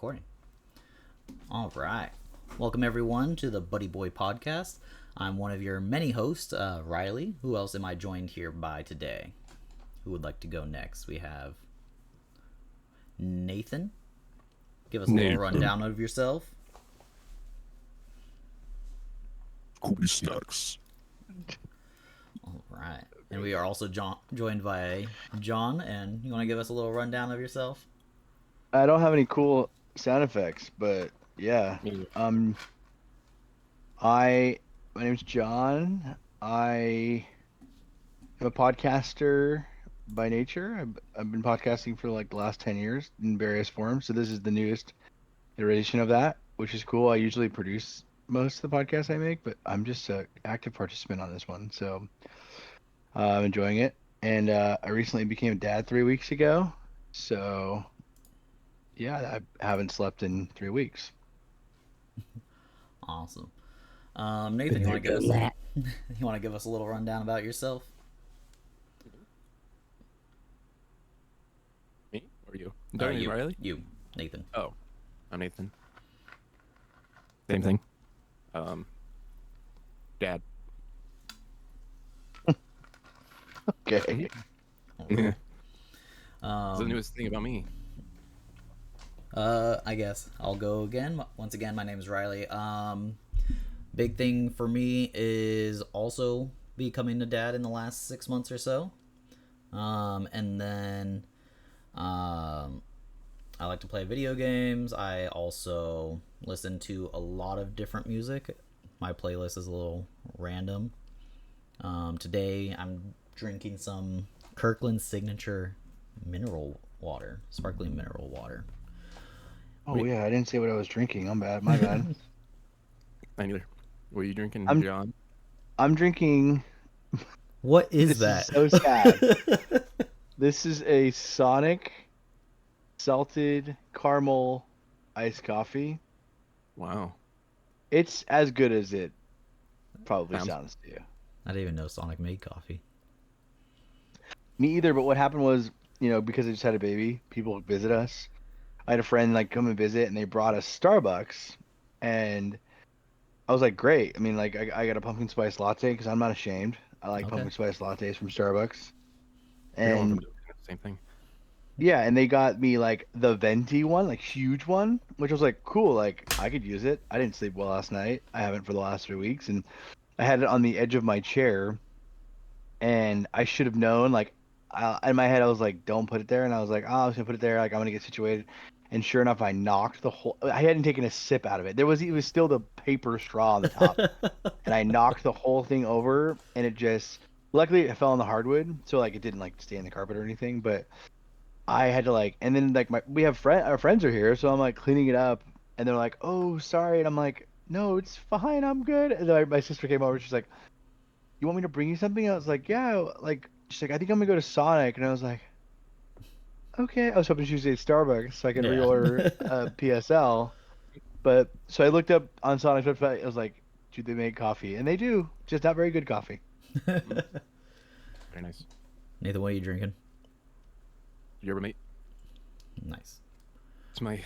recording. All right. Welcome, everyone, to the Buddy Boy Podcast. I'm one of your many hosts, Riley. Who else am I joined here by today? Who would like to go next? We have Nathan. Give us a little rundown of yourself. Kobe Stacks. All right. And we are also joined by John. And you want to give us a little rundown of yourself? I don't have any cool sound effects, but yeah. My name's John. I am a podcaster by nature. I've been podcasting for like the last 10 years in various forms. So this is the newest iteration of that, which is cool. I usually produce most of the podcasts I make, but I'm just an active participant on this one. So I'm enjoying it. And I recently became a dad 3 weeks ago. So yeah, I haven't slept in 3 weeks. Awesome. Nathan, you want to give us a little rundown about yourself? Me or you? You, Riley? You, Nathan. Oh, I'm Nathan. Same thing. Dad. Okay. Yeah. It's the newest thing about me. I guess I'll go again. Once again, my name is Riley. Big thing for me is also becoming a dad in the last 6 months or so. And then I like to play video games. I also listen to a lot of different music. My playlist is a little random. Today I'm drinking some Kirkland Signature mineral water, sparkling mineral water. Oh yeah, I didn't say what I was drinking. I'm bad. My bad. I neither. What are you drinking, John? I'm drinking. What is this that? Is so sad. This is a Sonic salted caramel iced coffee. Wow. It's as good as it probably sounds to you. I didn't even know Sonic made coffee. Me either, but what happened was, because I just had a baby, people would visit us. I had a friend come and visit, and they brought us Starbucks, and I was like, great. I mean, I got a pumpkin spice latte because I'm not ashamed. I like pumpkin spice lattes from Starbucks. And same thing. Yeah, and they got me the venti one, huge one, which was cool. I could use it. I didn't sleep well last night. I haven't for the last 3 weeks, and I had it on the edge of my chair, and I should have known. In my head, I was like, "Don't put it there," and I was like, "Oh, I was gonna put it there. I'm gonna get situated." And sure enough, I knocked the whole. I hadn't taken a sip out of it. It was still the paper straw on the top, and I knocked the whole thing over, and it just. Luckily, it fell on the hardwood, so it didn't stay in the carpet or anything. But I had to and then we have our friends are here, so I'm cleaning it up, and they're like, "Oh, sorry," and I'm like, "No, it's fine. I'm good." And then my sister came over. She's like, "You want me to bring you something?" I was like, "Yeah." She's like, "I think I'm gonna go to Sonic," and I was like, "Okay." I was hoping she would say Starbucks so I could reorder PSL. But so I looked up on Sonic's website. I was like, "Do they make coffee?" And they do, just not very good coffee. Very nice. Nathan, what are you drinking? Yerba mate. Nice. It's my.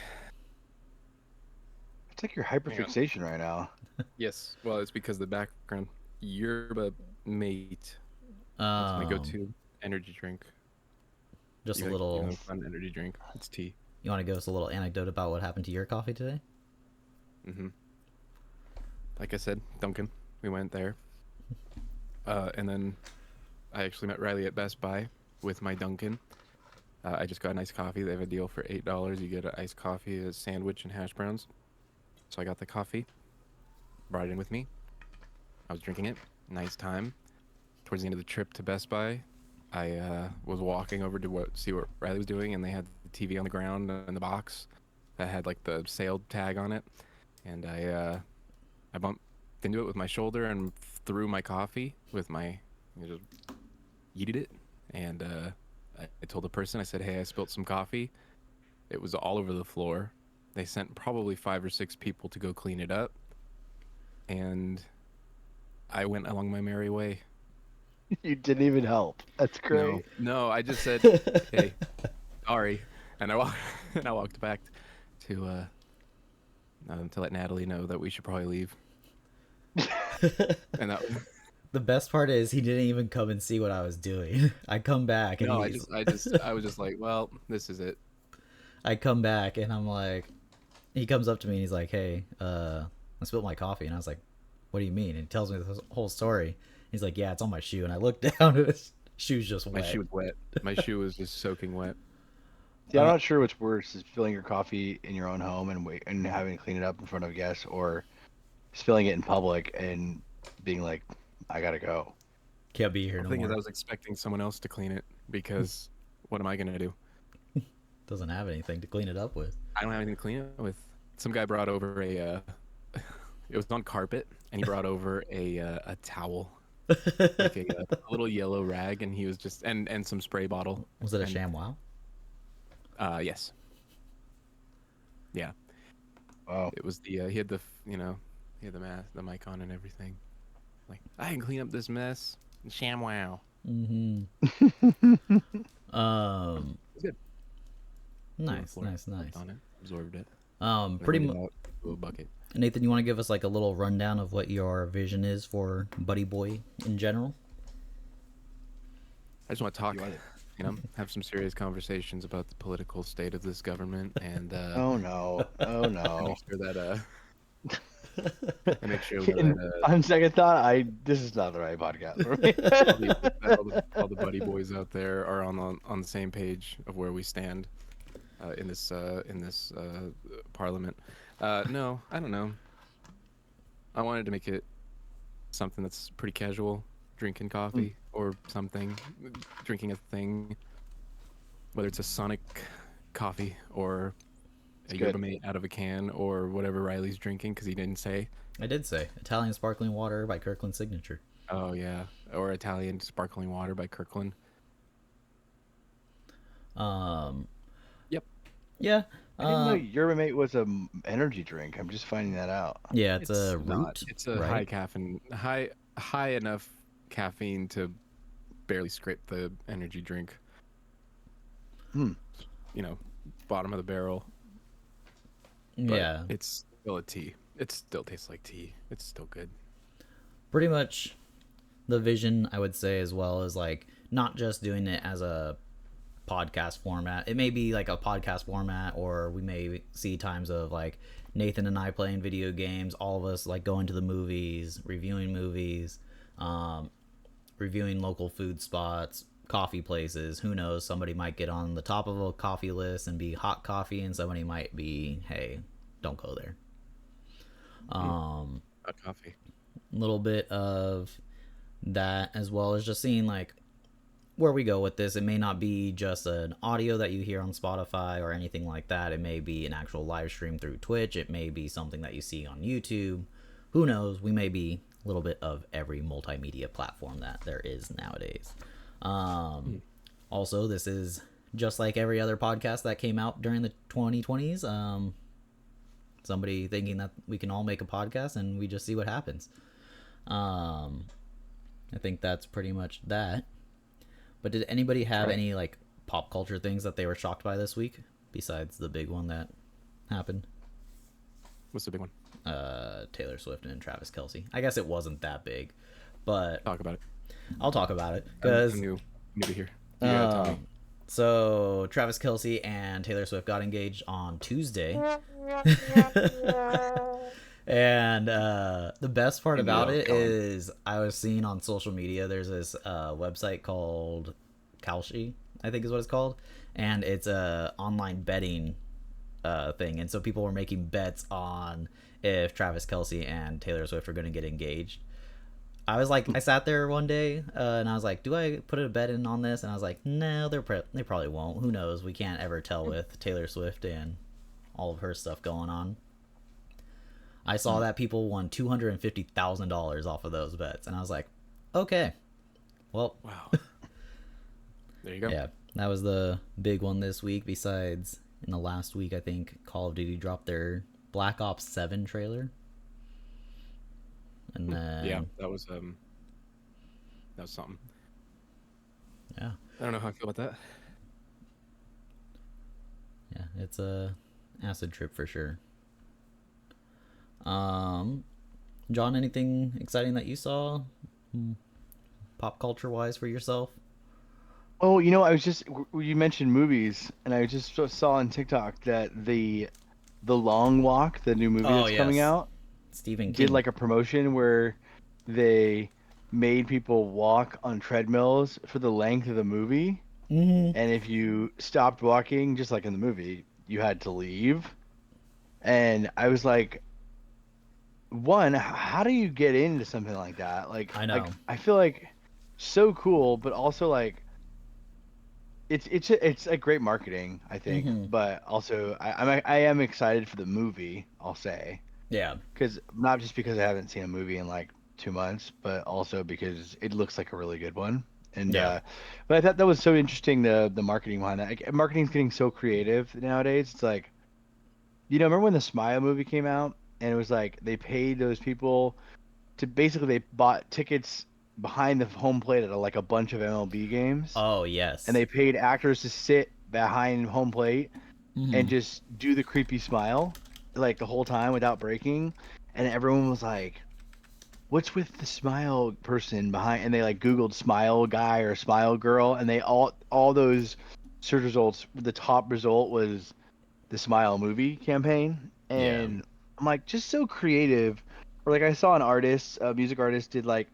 It's like your hyperfixation right now. Yes. Well, it's because of the background. Yerba mate. That's my go-to energy drink. Just a little fun energy drink. It's tea. You want to give us a little anecdote about what happened to your coffee today? Like I said, Dunkin'. We went there. And then I actually met Riley at Best Buy with my Dunkin'. I just got an iced coffee. They have a deal for $8. You get an iced coffee, a sandwich, and hash browns. So I got the coffee. Brought it in with me. I was drinking it. Nice time. Towards the end of the trip to Best Buy, I was walking over to see what Riley was doing, and they had the TV on the ground in the box that had the sale tag on it. And I bumped into it with my shoulder and threw my coffee with my, just yeeted it. And I told the person, I said, "Hey, I spilled some coffee." It was all over the floor. They sent probably 5 or 6 people to go clean it up. And I went along my merry way. You didn't even help. That's great. No, I just said, "Hey, sorry," and I walked back to let Natalie know that we should probably leave. And that was, The best part is he didn't even come and see what I was doing. I come back and no, I was just like, well, this is it. I come back and I'm like, he comes up to me and he's like, "Hey, I spilled my coffee," and I was like, "What do you mean?" And he tells me the whole story. He's like, "Yeah, it's on my shoe," and I looked down and his shoe's just My wet. shoe was wet. My shoe was just soaking wet. See, I'm not sure what's worse: is filling your coffee in your own home and wait and having to clean it up in front of guests, or spilling it in public and being like, "I gotta go." Can't be here The no thing is, I more. was expecting someone else to clean it because what am I gonna do? Doesn't have anything to clean it up with. I don't have anything to clean it with. Some guy brought over a. It was on carpet, and he brought over a towel, like a little yellow rag, and he was just and some spray bottle. Was it a and, ShamWow? Yes. Yeah. Wow. It was the he had the he had the mask, the mic on, and everything. Like, I can clean up this mess. ShamWow. Mm-hmm. It's good. Nice, Floor, nice, stepped nice. on it, absorbed it. Pretty Laid it much. out into a bucket. Nathan, you want to give us like a little rundown of what your vision is for Buddy Boy in general? I just want to talk, have some serious conversations about the political state of this government, and Oh no! Oh no! make sure that and make sure And that on second thought, this is not the right podcast for me. all the buddy boys out there are on the same page of where we stand in this parliament. No, I don't know. I wanted to make it something that's pretty casual, drinking coffee or something, drinking a thing, whether it's a Sonic coffee or a yerba mate out of a can or whatever Riley's drinking because he didn't say. I did say Italian sparkling water by Kirkland Signature. Oh yeah, or Italian sparkling water by Kirkland. Yep. Yeah. I didn't know Yerba Mate was a energy drink. I'm just finding that out. Yeah, it's a root. not. It's a right? high caffeine, high enough caffeine to barely scrape the energy drink. Bottom of the barrel. But Yeah. it's still a tea. It still tastes like tea. It's still good. Pretty much the vision, I would say, as well, is like not just doing it as a podcast format. It may be like a podcast format, or we may see times of like Nathan and I playing video games, all of us like going to the movies, reviewing movies, reviewing local food spots, coffee places. Who knows, somebody might get on the top of a coffee list and be hot coffee, and somebody might be, hey, don't go there. Hot coffee. A little bit of that, as well as just seeing like where we go with this. It may not be just an audio that you hear on Spotify or anything like that. It may be an actual live stream through Twitch. It may be something that you see on YouTube. Who knows? We may be a little bit of every multimedia platform that there is nowadays. Also, this is just like every other podcast that came out during the 2020s. Somebody thinking that we can all make a podcast and we just see what happens. I think that's pretty much that. But did anybody have any like pop culture things that they were shocked by this week besides the big one that happened? What's the big one? Taylor Swift and Travis Kelce. I guess it wasn't that big, but Talk about it. I'll talk about it because I'm new to hear. You gotta tell me. so Travis Kelce and Taylor Swift got engaged on Tuesday. And the best part about it is I was seeing on social media, there's this website called Kalshi, I think is what it's called, and it's a online betting thing, and so people were making bets on if Travis Kelce and Taylor Swift are going to get engaged. I was like, I sat there one day and I was like, do I put a bet in on this? And I was like, no, they probably won't. Who knows? We can't ever tell with Taylor Swift and all of her stuff going on. I saw that people won $250,000 off of those bets, and I was like, okay, well, Wow. There you go. yeah, that was the big one this week. Besides, in the last week, I think Call of Duty dropped their Black Ops 7 trailer, and then Yeah, that was something. yeah, I don't know how I feel about that. it's Acid trip for sure. Um, John, anything exciting that you saw, pop culture wise, for yourself? Oh, I was just you mentioned movies, and I just saw on TikTok that the Long Walk, the new movie Oh that's coming yes, out, Stephen did King. like a promotion where they made people walk on treadmills for the length of the movie, Hmm. and if you stopped walking, just like in the movie, you had to leave. And I was like, one, how do you get into something like that? I Like know. I feel like so cool, but also like it's like great marketing, I think. Hmm. But also, I am excited for the movie. I'll say Yeah. because not just because I haven't seen a movie in like 2 months, but also because it looks like a really good one. And Yeah. but I thought that was so interesting the marketing behind that. Like, marketing's getting so creative nowadays. It's like remember when the Smile movie came out and it was like they paid those people to basically they bought tickets behind the home plate at like a bunch of MLB games Oh and yes. they paid actors to sit behind home plate Hmm. and just do the creepy smile like the whole time without breaking. And everyone was like, "What's with the smile person behind?" And they like Googled smile guy or smile girl, and they all those search results. The top result was the Smile movie campaign, Yeah. and I'm like, just so creative. Or like I saw an artist, a music artist, did like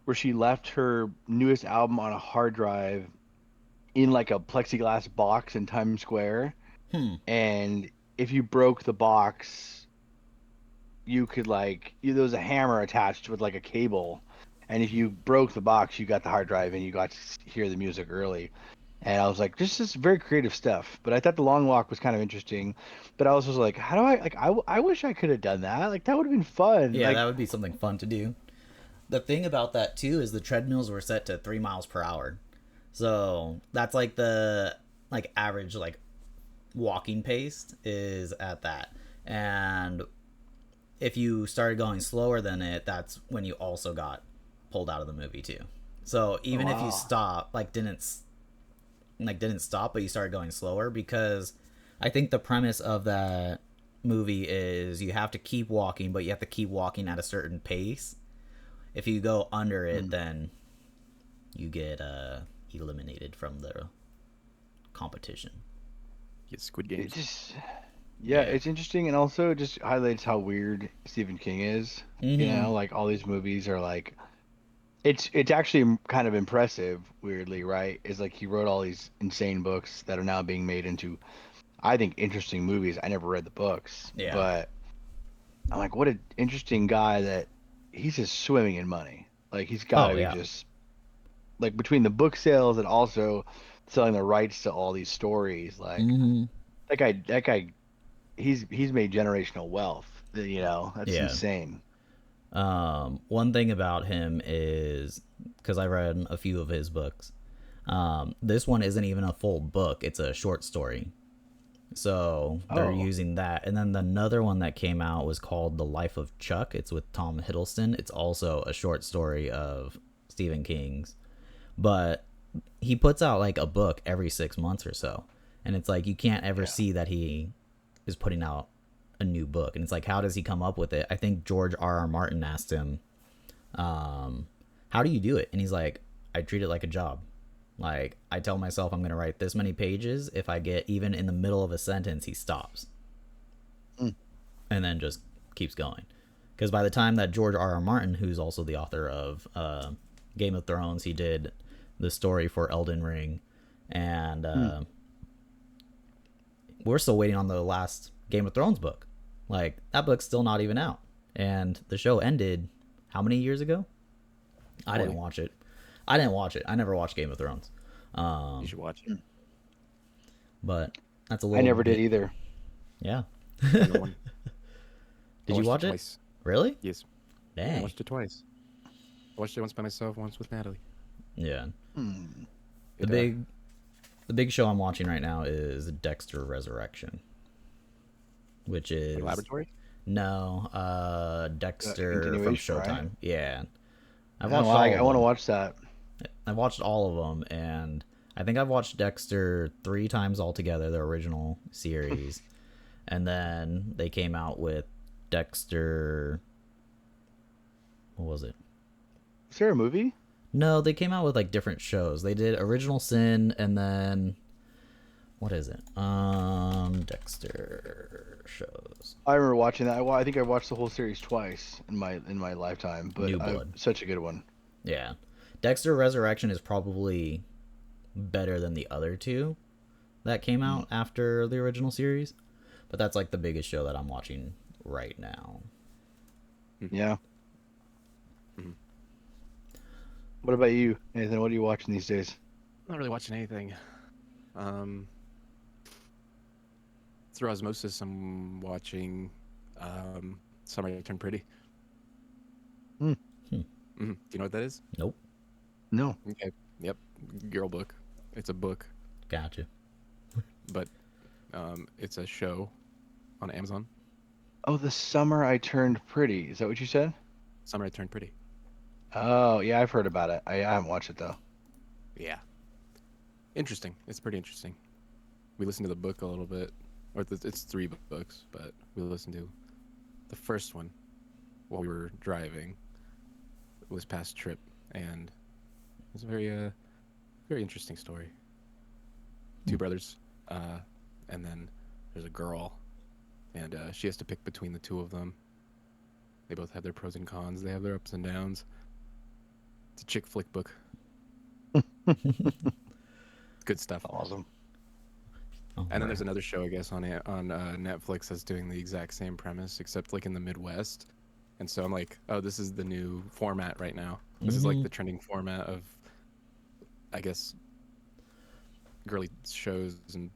where she left her newest album on a hard drive in like a plexiglass box in Times Square, Hmm. and if you broke the box, you could there was a hammer attached with like a cable, and if you broke the box, you got the hard drive and you got to hear the music early. And I was like, this very creative stuff. But I thought the long walk was kind of interesting. But I was just like, how do I I wish I could have done that. Like that would have been fun. Yeah, that Like would be something fun to do. The thing about that too is the treadmills were set to 3 miles per hour, so that's like the like average like walking pace is at that. And if you started going slower than it, that's when you also got pulled out of the movie too. So oh, even if you wow. stop, didn't stop, but you started going slower, because I think the premise of that movie is you have to keep walking, but you have to keep walking at a certain pace. If you go under it, Hmm. then you get eliminated from the competition. Get Squid It Games. just yeah, Yeah. it's interesting and also it just highlights how weird Stephen King is. Mm-hmm. Like all these movies are like it's actually kind of impressive, weirdly, right? Is like he wrote all these insane books that are now being made into, I think, interesting movies. I never read the books, Yeah. but I'm like, what an interesting guy that he's just swimming in money. Like he's got to Oh be yeah. just like between the book sales and also selling the rights to all these stories. Like Mm-hmm. that guy, he's made generational wealth. That's Yeah. insane. One thing about him is, because I read a few of his books, this one isn't even a full book, it's a short story. So they're Oh, using that. And then another one that came out was called The Life of Chuck. It's with Tom Hiddleston. It's also a short story of Stephen King's. But he puts out like a book every 6 months or so. And it's like you can't ever yeah. see that he is putting out a new book. And it's like, how does he come up with it? I think George R. R. Martin asked him, how do you do it? And he's like, I treat it like a job. Like, I tell myself I'm going to write this many pages. If I get even in the middle of a sentence, he stops Mm. and then just keeps going. Because by the time that George R. R. Martin, who's also the author of Game of Thrones, he did the story for Elden Ring, and Mm. we're still waiting on the last Game of Thrones book. Like, that book's still not even out, and the show ended how many years ago? I didn't 40. watch it. I didn't watch it. I never watched Game of Thrones. You should watch it. But that's a I little never did bit. either. Yeah. Second one. I Did you watched watch it? twice. Really? Yes. I Dang. watched it twice. I watched it once by myself, once with Natalie. Yeah. Hmm. The big show I'm watching right now is Dexter Resurrection, which is Like laboratory. no That's a Dexter from continuation, right? Showtime. Yeah. I've Oh, watched well, all I of want to them. watch that. I've watched all of them, and I think I've watched Dexter 3 times altogether, the original series. and then they came out with Dexter. What was it? Is there a movie? No, they came out with like different shows. They did Original Sin, and then what is it? Dexter shows. I remember watching that. I think I watched the whole series twice in my lifetime, but New Blood. such a good one. Yeah, Dexter Resurrection is probably better than the other two that came out after the original series, but that's like the biggest show that I'm watching right now. Yeah. Mhm. What about you, Nathan? What are you watching these days? Not really watching anything. Through osmosis, I'm watching Summer I Turned Pretty. Hmm. Do you know what that is? Nope. No. Okay. Yep. Girl book. It's a book, Gotcha. but it's a show on Amazon. Oh, The Summer I Turned Pretty. Is that what you said? Summer I Turned Pretty. Oh, yeah, I've heard about it. I haven't watched it though. Yeah. Interesting. It's pretty interesting. We listened to the book a little bit, or it's 3 books, but we listened to the first one while we were driving. It was past trip, and it was a very interesting story. 2 brothers, and then there's a girl, and she has to pick between the 2 of them. They both have their pros and cons. They have their ups and downs. It's a chick flick book. Good stuff. Awesome. And then there's another show, I guess, on Netflix that's doing the exact same premise, except like in the Midwest. And so I'm like, oh, this is the new format right now. This is like the trending format of, I guess, girly shows. And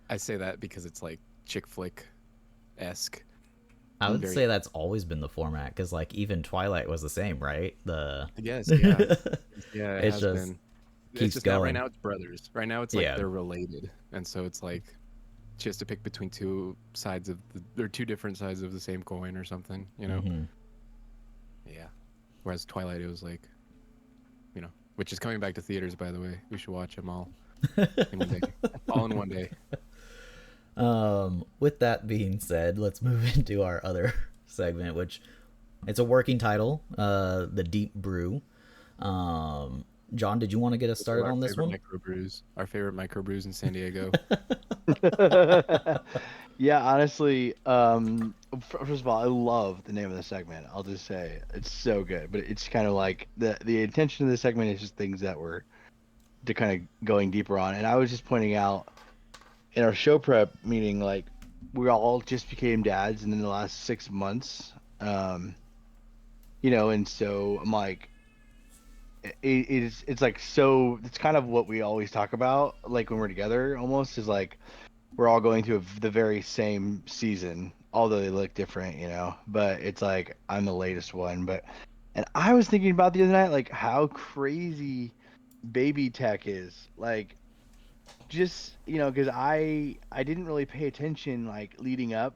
I say that because it's like chick flick-esque. I would say that's always been the format, because like even Twilight was the same, right? I guess, yeah. Yeah, it It's has just been. keeps It's just not, right going. now it's brothers. Right now it's like Yeah. they're related. And so it's like she has to pick between 2 sides of or 2 different sides of the same coin or something, you know? Mhm. Yeah. Whereas Twilight, it was like, you know, which is coming back to theaters, by the way. We should watch them all in one day. All in one day. With that being said, let's move into our other segment, which it's a working title, The Deep Brew. John, did you want to get us started Our on this favorite one? Microbrews. Our favorite microbrews in San Diego. Yeah, honestly, first of all, I love the name of the segment. I'll just say it's so good, but it's kind of like the intention of the segment is just things that we're to kind of going deeper on. And I was just pointing out in our show prep meeting, like we all just became dads in the last 6 months, and so I'm like, it's like, so it's kind of what we always talk about, like when we're together, almost is like we're all going through the very same season, although they look different, but it's like I'm the latest one. And I was thinking about the other night, like how crazy baby tech is, like just because I didn't really pay attention like leading up,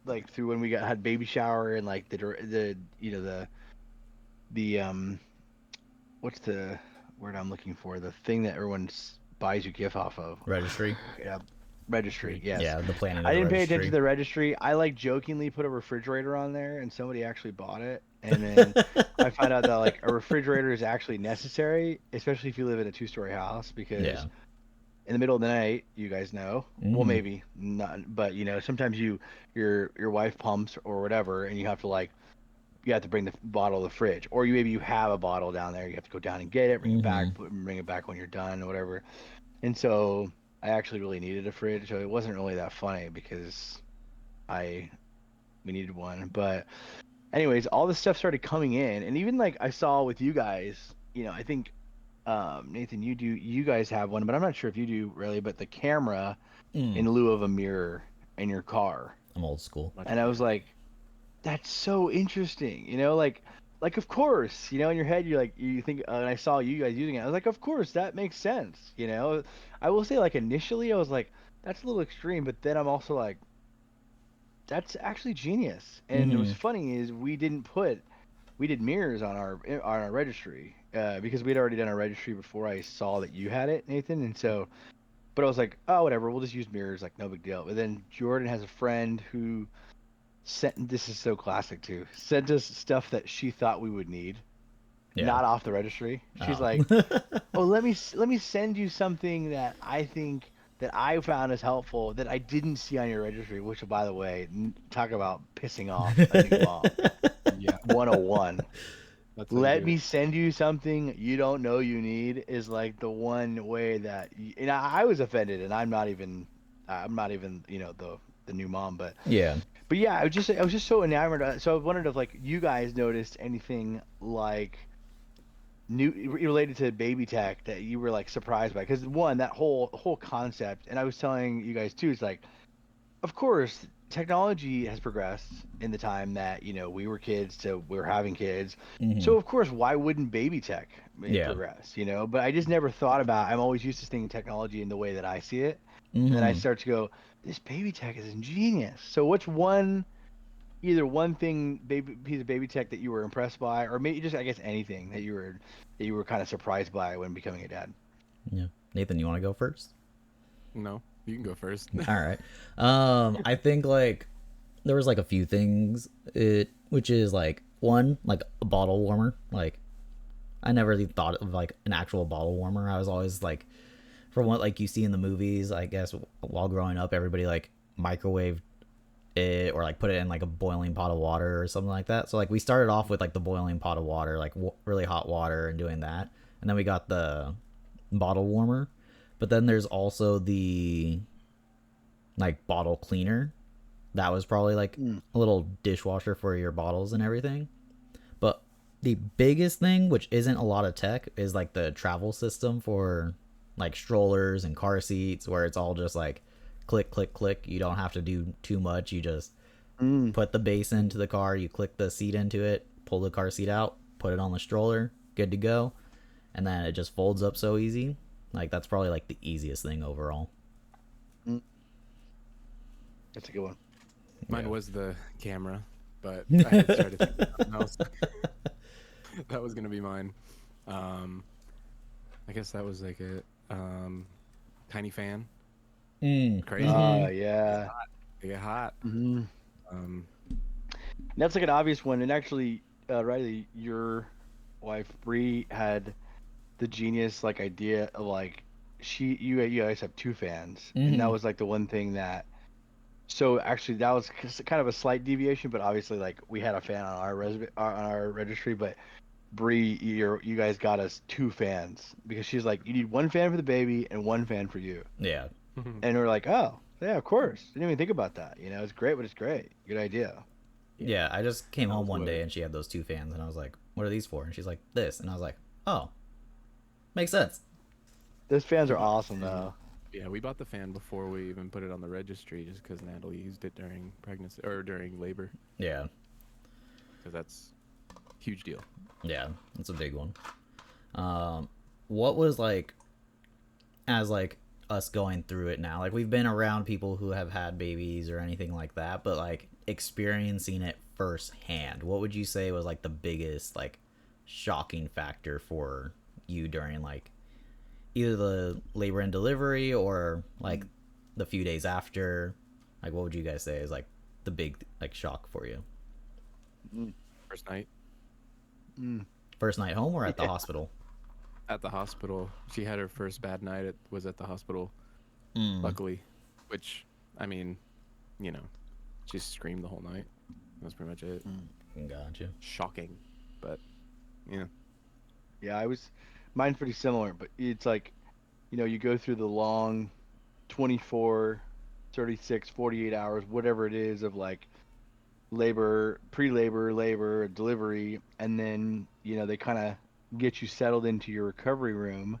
like through when we had baby shower and like the what's the word I'm looking for, the thing that everyone buys you gift off of. Registry. Yeah, registry. Yes. Yeah, the planning of I the didn't pay registry. attention to the registry. I like jokingly put a refrigerator on there, and somebody actually bought it. And then I found out that like a refrigerator is actually necessary, especially if you live in a 2-story house, because Yeah. in the middle of the night, you guys know. Well, Mhm. maybe not, but sometimes your wife pumps or whatever, and you have to bring the bottle to the fridge, or maybe you have a bottle down there. You have to go down and get it, bring it back, bring it back when you're done, or whatever. And so I actually really needed a fridge, so it wasn't really that funny because we needed one. But anyways, all this stuff started coming in, and even like I saw with you guys, I think Nathan, you guys have one, but I'm not sure if you do really. But the camera in lieu of a mirror in your car, I'm old school. and I was like, that's so interesting, like of course, in your head you're like, you think, and I saw you guys using it, I was like, of course that makes sense. I will say, like, initially I was like, that's a little extreme, but then I'm also like, that's actually genius. And what's funny is we did mirrors on our registry, because we'd already done our registry before I saw that you had it, Nathan. And so But I was like, oh, whatever, we'll just use mirrors, like no big deal. But then Jordan has a friend who sent, this is so classic too, sent us stuff that she thought we would need, Yeah. not off the registry. She's Oh. like, oh, let me send you something that I think that I found is helpful that I didn't see on your registry. Which, by the way, talk about pissing off a new mom. Yeah, 101. that's how you Let do me it. send you something you don't know you need is like the one way that and I was offended, and I'm not even the new mom, Yeah. but yeah, I was just so enamored. So I wondered if like you guys noticed anything like new related to baby tech that you were like surprised by, because one, that whole concept, and I was telling you guys too, it's like, of course technology has progressed in the time that we were kids to we're having kids, Hmm. so of course why wouldn't baby tech Yeah. progress, but I just never thought about, I'm always used to thinking technology in the way that I see it, and then I Hmm. start to go, this baby tech is ingenious. So what's one, either one thing, baby piece of baby tech that you were impressed by, or maybe just, I guess, anything that you were kind of surprised by when becoming a dad? Yeah. Nathan, you want to go first? No, you can go first. All right. I think like there was like a few things, which is like one, like a bottle warmer. Like I never really thought of like an actual bottle warmer. I was always like, from what like you see in the movies, I guess while growing up, everybody like microwaved it or like put it in like a boiling pot of water or something like that. So like we started off with like the boiling pot of water, like really hot water, and doing that, and then we got the bottle warmer. But then there's also the like bottle cleaner. That was probably like Mm. a little dishwasher for your bottles and everything. But the biggest thing, which isn't a lot of tech, is like the travel system for like strollers and car seats, where it's all just like click, click, click. You don't have to do too much. You just Mm. put the base into the car, you click the seat into it, pull the car seat out, put it on the stroller, good to go. And then it just folds up so easy. Like that's probably like the easiest thing overall. Mm. That's a good one. Mine Yeah. was the camera, but I had started thinking of something else. That was gonna be mine. Um, I guess that was like a tiny fan. Mm. Crazy. Mm-hmm. Yeah. They get hot. Hmm. Um, That's like an obvious one. And actually, Riley, your wife Bree had the genius like idea of like, you guys have two fans, and that Mm-hmm. was like the one thing that. So actually, that was kind of a slight deviation, but obviously, like, we had a fan on our on our registry, but Bree, you guys got us two fans, because she's like, you need one fan for the baby and one fan for you, Yeah. and we're like, oh yeah, of course. Didn't even think about that. It's great, but it's great. Good idea. yeah, Yeah. I just came that home was one what. day and she had those two fans, and I was like, "What are these for?" And she's like, "This," and I was like, "Oh, makes sense." Those fans We are bought the awesome fan. though. Yeah, we bought the fan before we even put it on the registry, just because Natalie used it during pregnancy or during labor, Yeah. because that's a huge deal. Yeah. That's a big one. Um, what was like as like us going through it now? Like we've been around people who have had babies or anything like that, but like experiencing it firsthand, what would you say was like the biggest like shocking factor for you during like either the labor and delivery or like the few days after? Like what would you guys say is like the big like shock for you? Mm. First night Mm. First night home or at the Yeah. hospital? at the hospital, she had her first bad night. It was at the hospital, Mm. luckily, which, I mean, you know, she screamed the whole night. That's pretty much it. Gotcha. Shocking, but yeah. Yeah, mine's pretty similar, but it's like, you go through the long 24, 36, 48 hours, whatever it is, of like labor, pre-labor, labor, delivery, and then, they kind of get you settled into your recovery room,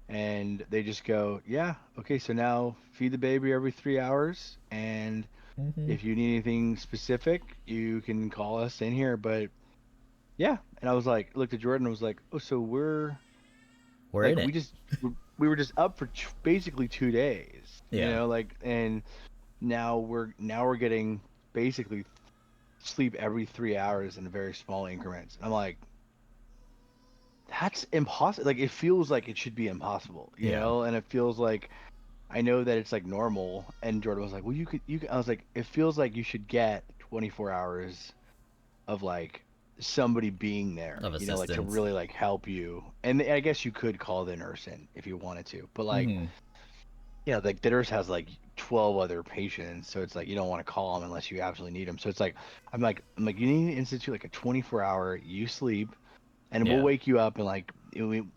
and they just go, yeah, okay, so now feed the baby every 3 hours, and Mm-hmm. if you need anything specific, you can call us in here. But yeah, and I was like, looked at Jordan and was like, oh, so we're We're like, in it. we were just up for basically 2 days, Yeah. like, and now we're getting basically sleep every 3 hours in very small increments. I'm like, that's impossible. Like, it feels like it should be impossible, Yeah. and it feels like I know that it's like normal. And Jordan was like, well, I was like, it feels like you should get 24 hours of like somebody being there, Of like to assistance. really like help you. And I guess you could call the nurse in if you wanted to, but like, Hmm. yeah, like the nurse has like 12 other patients, so it's like you don't want to call them unless you absolutely need them. So it's like, I'm like, you need to institute like a 24-hour, you sleep, and we'll Yeah. wake you up and like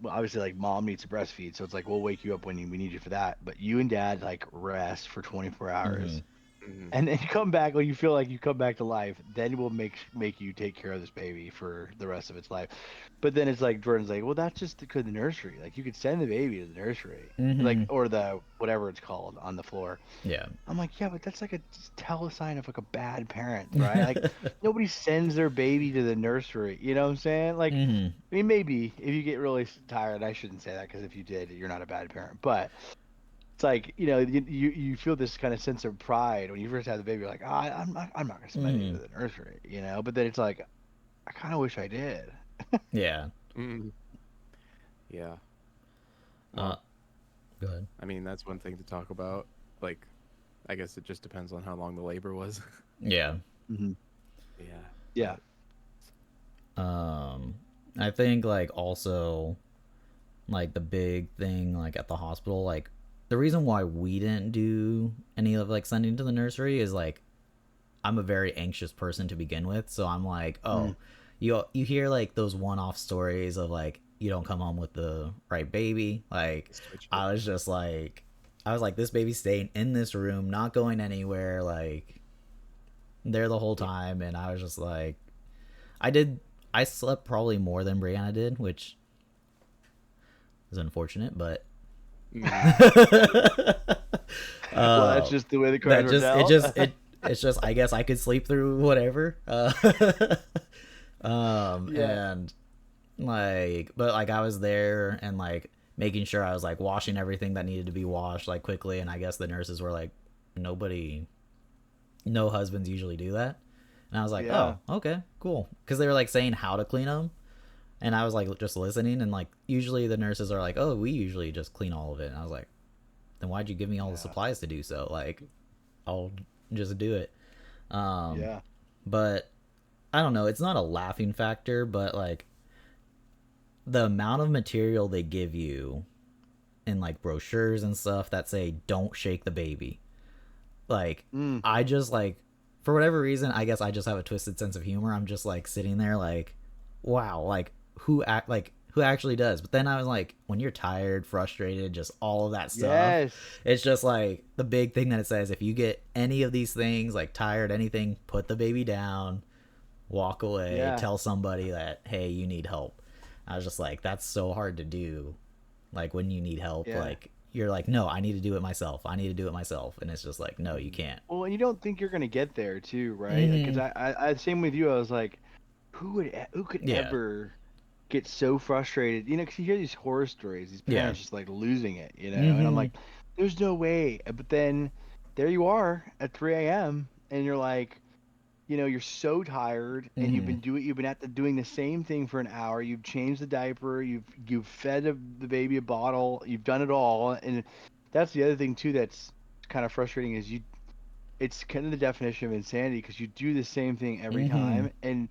obviously like mom needs to breastfeed, so it's like we'll wake you up when we need you for that. But you and dad like rest for 24 Hmm. hours Mhm. and then come back when you feel like you come back to life. Then we'll make you take care of this baby for the rest of its life. But then it's like Jordan's like, well, that's just the nursery. Like you could send the baby to the nursery, like Hmm. or the whatever it's called on the floor. Yeah. I'm like, yeah, but that's like a tell sign of like a bad parent, right? Like nobody sends their baby to the nursery. You know what I'm saying? Like, Hmm. I mean, maybe if you get really tired, I shouldn't say that because if you did, you're not a bad parent. But it's like you feel this kind of sense of pride when you first have the baby. You're like, I'm not gonna send my baby Hmm. to the nursery, But then it's like, I kind of wish I did. Yeah. Mhm. Yeah. Uh, Well, go ahead. I mean, that's one thing to talk about. Like, I guess it just depends on how long the labor was. Yeah. Hmm. Yeah. Yeah. But Um, I think like also like the big thing like at the hospital, like the reason why we didn't do any of like sending to the nursery is like I'm a very anxious person to begin with, so I'm like, Mm. oh, you hear like those one-off stories of like you don't come home with the right baby. Like switch it. I was just like I was like this baby's staying in this room, not going anywhere, like there the whole Yeah. time, and I was just like I did I slept probably more than Brianna did, which is unfortunate, but Mhm. Well, that's uh, just the way the that cards were just dealt. it's just I guess I could sleep through whatever. Yeah. And like but like I was there and like making sure I was like washing everything that needed to be washed like quickly, and I guess the nurses were like nobody no husbands usually do that, and I was like, Yeah. oh, okay, cool, because they were like saying how to clean them, and I was like just listening, and like usually the nurses are like, oh, we usually just clean all of it, and I was like, then why'd you give me all the Yeah. supplies to do so? Like I'll just do it. um Yeah. but I don't know, it's not a laughing factor, but like the amount of material they give you in like brochures and stuff that say don't shake the baby, like Mm. I just like for whatever reason, I guess I just have a twisted sense of humor. I'm just like sitting there like, wow, like who actually does? But then I was like, when you're tired, frustrated, just all of that stuff, Yes. it's just like the big thing that it says, if you get any of these things, like tired, anything, put the baby down, walk away, Yeah. tell somebody that, hey, you need help. I was just like, that's so hard to do. Like when you need help, Yeah. like you're like, no, I need to do it myself. I need to do it myself. And it's just like, no, you can't. Well, and you don't think you're gonna get there too, right? Because Mm-hmm. I same with you. I was like, who could Yeah. ever get so frustrated? Because you hear these horror stories, these Yeah. parents just like losing it, And I'm Mm-hmm. like, there's no way. But then there you are at 3 a.m. and you're like, you're so tired and Mm-hmm. you've been doing the same thing for an hour. You've changed the diaper, you've fed the baby a bottle, you've done it all, and that's the other thing too that's kind of frustrating is it's kind of the definition of insanity because you do the same thing every Mm-hmm. time and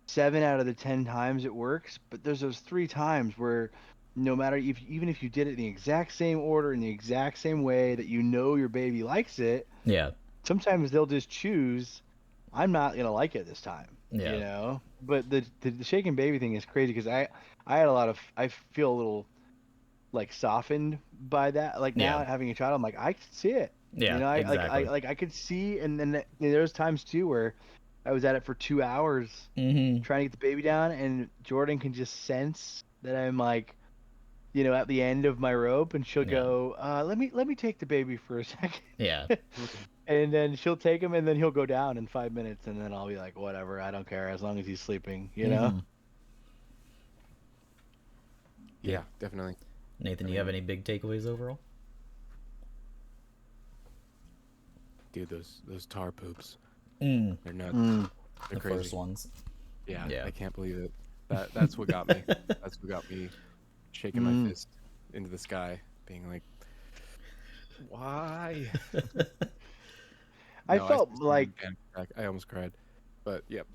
7 out of the 10 times it works, but there's those 3 times where no matter if even if you did it in the exact same order in the exact same way that your baby likes it, Yeah. sometimes they'll just choose, I'm not gonna like it this time, Yeah. But the shaken baby thing is crazy because I had a lot of I feel a little like softened by that. Like Yeah. now having a child, I'm like I can see it. Yeah. I Exactly. like I could see, and then there's times too where I was at it for 2 hours Mm-hmm. trying to get the baby down, and Jordan can just sense that I'm like, at the end of my rope, and she'll Yeah. go, let me take the baby for a second. Yeah. Mhm. And then she'll take him, and then he'll go down in 5 minutes, and then I'll be like, whatever, I don't care as long as he's sleeping. Mm-hmm. Yeah. Yeah, definitely. Nathan, I do you have mean, any big takeaways overall? dude, those tar poops, Mm. they're nuts. Mm. They're The first crazy. ones. Yeah, Yeah. I can't believe it. That's what got me. That's what got me shaking my Mm. fist into the sky, being like, Why? I No, I felt still like didn't panic attack. I almost cried. But yep.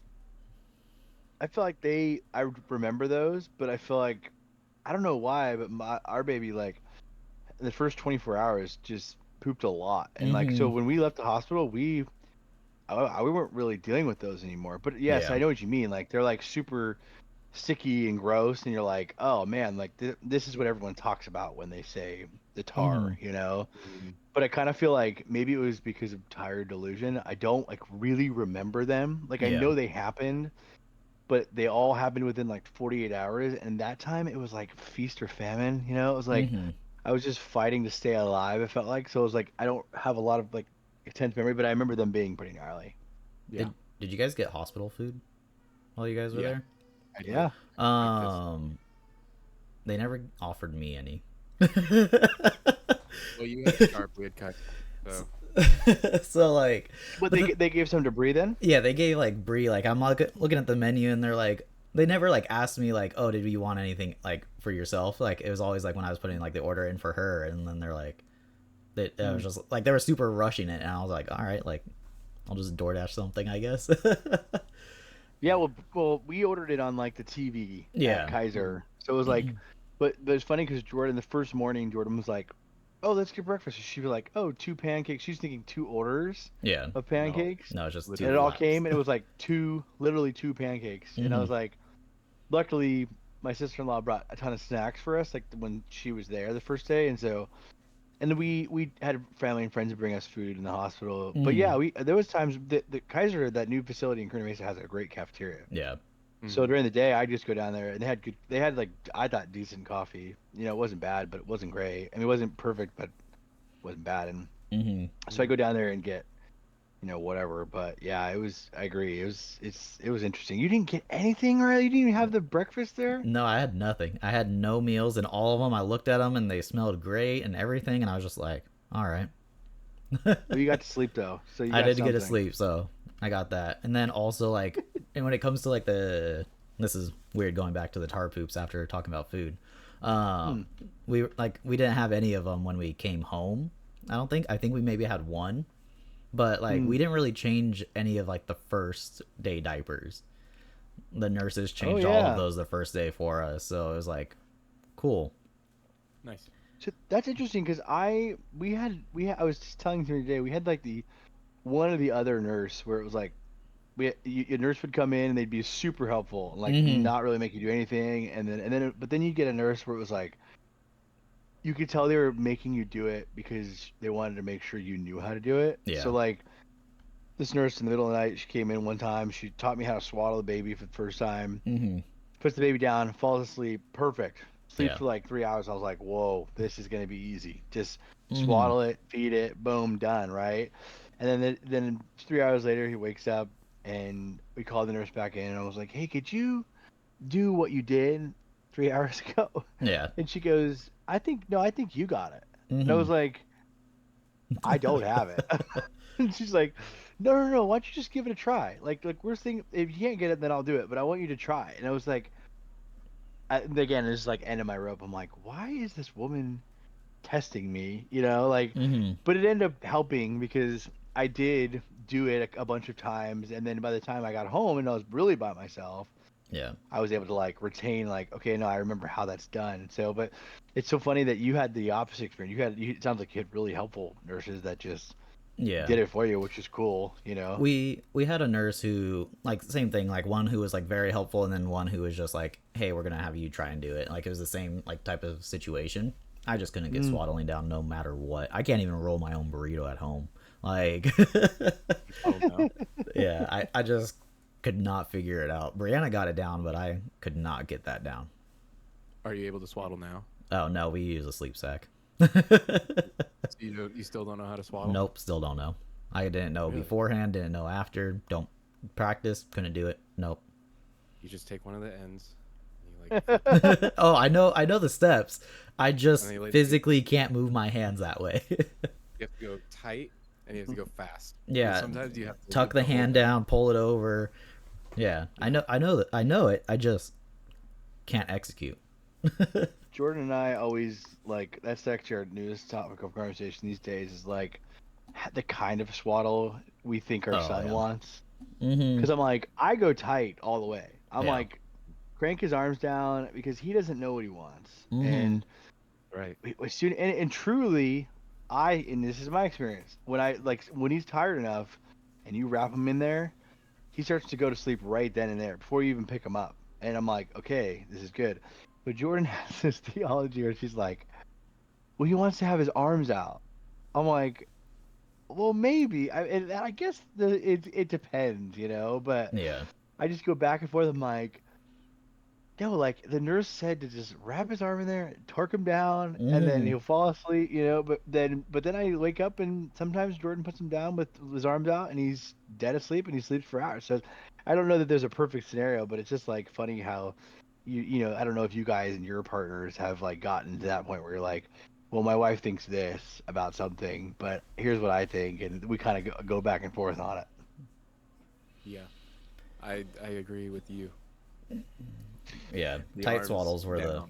I feel like I remember those, but I feel like I don't know why, but our baby like in the first 24 hours just pooped a lot, and like so Mm-hmm. when we left the hospital, we weren't really dealing with those anymore. But yes, Yeah. I know what you mean. Like they're like super sticky and gross, and you're like, oh man, like this is what everyone talks about when they say the Mm-hmm. tar, you know. Mm, But I kind of feel like maybe it was because of tired delusion. I don't like really remember them. Like I Yeah. know they happened, but they all happened within like 48 hours, and that time it was like feast or famine. You know, it was like Mm-hmm. I was just fighting to stay alive. It felt like so. It was like I don't have a lot of like intense memory, but I remember them being pretty gnarly. yeah. Did you guys get hospital food while you guys were Yeah. there? I did. Yeah. Breakfast. Um, they never offered me any. Well, you had sharp. We had cut. So So like, But but they gave some to breathe in. yeah, they gave like Brie like I'm looking at the menu and they're like they never like asked me like, oh, did you want anything like for yourself? Like it was always like when I was putting like the order in for her, and then they're like, that it was just like they were super rushing it, and I was like, all right, like I'll just DoorDash something, I guess. Yeah, well, we ordered it on like the TV at Yeah. Kaiser, so it was like, but it's funny because Jordan, the first morning, Jordan was like, "Oh, let's get breakfast." And she was like, "Oh, two pancakes." She's thinking two orders Yeah. of no, pancakes, No, it's just and two it all literally. flaps. came, and it was like literally two pancakes, and I Mhm. was like, luckily, my sister-in-law brought a ton of snacks for us, like when she was there the first day, and so. And then we had family and friends bring us food in the hospital, but yeah, Mhm. we there was times that the Kaiser, that new facility in Kearney Mesa, has a great cafeteria. Yeah. So Hmm. during the day, I just go down there, and they had like I thought decent coffee. You know, it wasn't bad, but it wasn't great. I mean, it wasn't perfect, but it wasn't bad. And Mhm. so I go down there and get, whatever. But yeah, I agree. It was interesting. You didn't get anything, right? You didn't even have the breakfast there. No, I had nothing. I had no meals, and all of them. I looked at them, and they smelled great, and everything, and I was just like, all right. Well, you got to sleep though, so you I got did get to something. sleep, so I got that. And then also like, and when it comes to like this is weird going back to the tar poops after talking about food. Hmm. We didn't have any of them when we came home. I don't think. I think we maybe had one, but like Hmm. we didn't really change any of like the first day diapers. The nurses Oh changed all of yeah. those the first day for us, so it was like cool. Nice. So that's interesting because I was just telling you today we had like the one or the other nurse where it was like a nurse would come in and they'd be super helpful and like Mm-hmm. not really make you do anything, but then you get a nurse where it was like you could tell they were making you do it because they wanted to make sure you knew how to do it. So Yeah. like this nurse in the middle of the night, she came in one time, she taught me how to swaddle the baby for the first time, Mm-hmm. puts the baby down, falls asleep, perfect. Sleeps Yeah. for like 3 hours. I was like, whoa, this is gonna be easy. Just Mm-hmm. swaddle it, feed it, boom, done, right? And then 3 hours later, he wakes up and we called the nurse back in, and I was like, hey, could you do what you did 3 hours ago? Yeah. And she goes, I think no, I think you got it. And I Mm-hmm. was like, I don't have it. And she's like, no, no, no. Why don't you just give it a try? Like worst thing, if you can't get it, then I'll do it. But I want you to try. And I was like, again, this is like end of my rope. I'm like, why is this woman testing me? Like, Mm-hmm. but it ended up helping because I did do it a bunch of times, and then by the time I got home and I was really by myself, Yeah. I was able to like retain like, okay, no, I remember how that's done. So, but it's so funny that you had the opposite experience. It sounds like you had really helpful nurses that just Yeah. did it for you, which is cool. We had a nurse who like same thing, like one who was like very helpful, and then one who was just like, hey, we're gonna have you try and do it. Like it was the same like type of situation. I just couldn't get Mm. swaddling down no matter what. I can't even roll my own burrito at home. Like You still know. yeah, I just could not figure it out. Brianna got it down, but I could not get that down. Are you able to swaddle now? Oh no, we use a sleep sack. So you still don't know how to swaddle? Nope, still don't know. I didn't know Really? beforehand, didn't know after. Don't practice, couldn't do it. Nope. You just take one of the ends. And you like, flip it, Oh, I know the steps. I and just then you lay. physically can't move my hands that way. You have to go tight, and you have to go fast. And Yeah, sometimes you have to tuck lift the the whole hand thing. down, pull it over. Yeah, I know that I know it. I just can't execute. Jordan and I always like that's actually our newest topic of conversation these days is like the kind of swaddle we think our Oh son yeah. wants. Mm-hmm. Because I'm like, I go tight all the way. I'm Yeah. like, crank his arms down because he doesn't know what he wants. Mm-hmm. And Right. as soon and truly, and this is my experience when he's tired enough, and you wrap him in there, he starts to go to sleep right then and there before you even pick him up. And I'm like, okay, this is good. But Jordan has this theology where she's like, well, he wants to have his arms out. I'm like, well, maybe. And I guess it depends, But Yeah. I just go back and forth. I'm like, no, like the nurse said to just wrap his arm in there, torque him down, and then Mm-hmm. he'll fall asleep. But then I wake up and sometimes Jordan puts him down with his arms out, and he's dead asleep, and he sleeps for hours. So I don't know that there's a perfect scenario, but it's just like funny how I don't know if you guys and your partners have like gotten to that point where you're like, well, my wife thinks this about something, but here's what I think, and we kind of go back and forth on it. Yeah. I agree with you. Yeah. The Tight arms swaddles were down.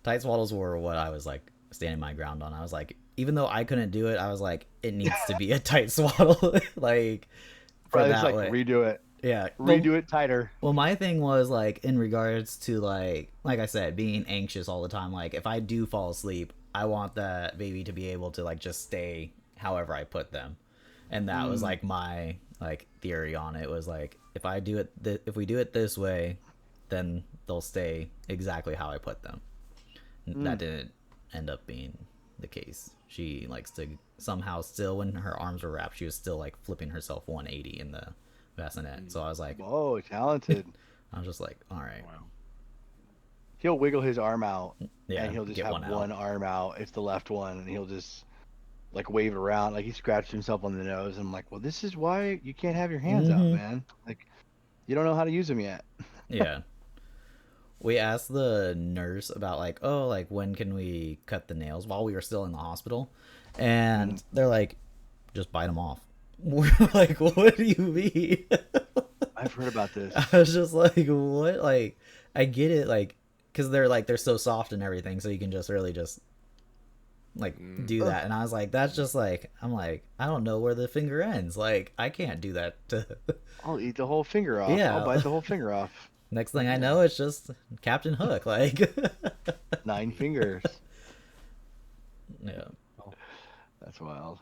tight swaddles were what I was like standing my ground on. I was like, even though I couldn't do it, I was like, it needs to be a tight swaddle, like for Right, it's that like way. redo it, Yeah. redo it tighter. Well, my thing was like in regards to like I said, being anxious all the time. Like if I do fall asleep, I want that baby to be able to like just stay however I put them, and that was like my like theory on it was like if we do it this way, then they'll stay exactly how I put them. That didn't end up being the case. She likes to somehow still when her arms were wrapped, she was still like flipping herself 180 in the bassinet. So I was like, Whoa, talented. I was just like, all right, Wow. He'll wiggle his arm out, yeah, and he'll just get have one one out. arm out. It's the left one, and he'll just like wave it around, like he scratched himself on the nose. And I'm like, well, this is why you can't have your hands out, Mm-hmm. man. Like you don't know how to use them yet. Yeah. We asked the nurse about like, oh, like when can we cut the nails while we were still in the hospital, and they're like, just bite them off. We're like, what do you mean? I've heard about this. I was just like, what? Like, I get it, like, because they're so soft and everything, so you can just really just like do that. And I was like, that's just like, I'm like, I don't know where the finger ends. Like, I can't do that. I'll eat the whole finger off. I'll Yeah. bite the whole finger off. Next thing I know, it's just Captain Hook. Like, 9 fingers. yeah. That's wild.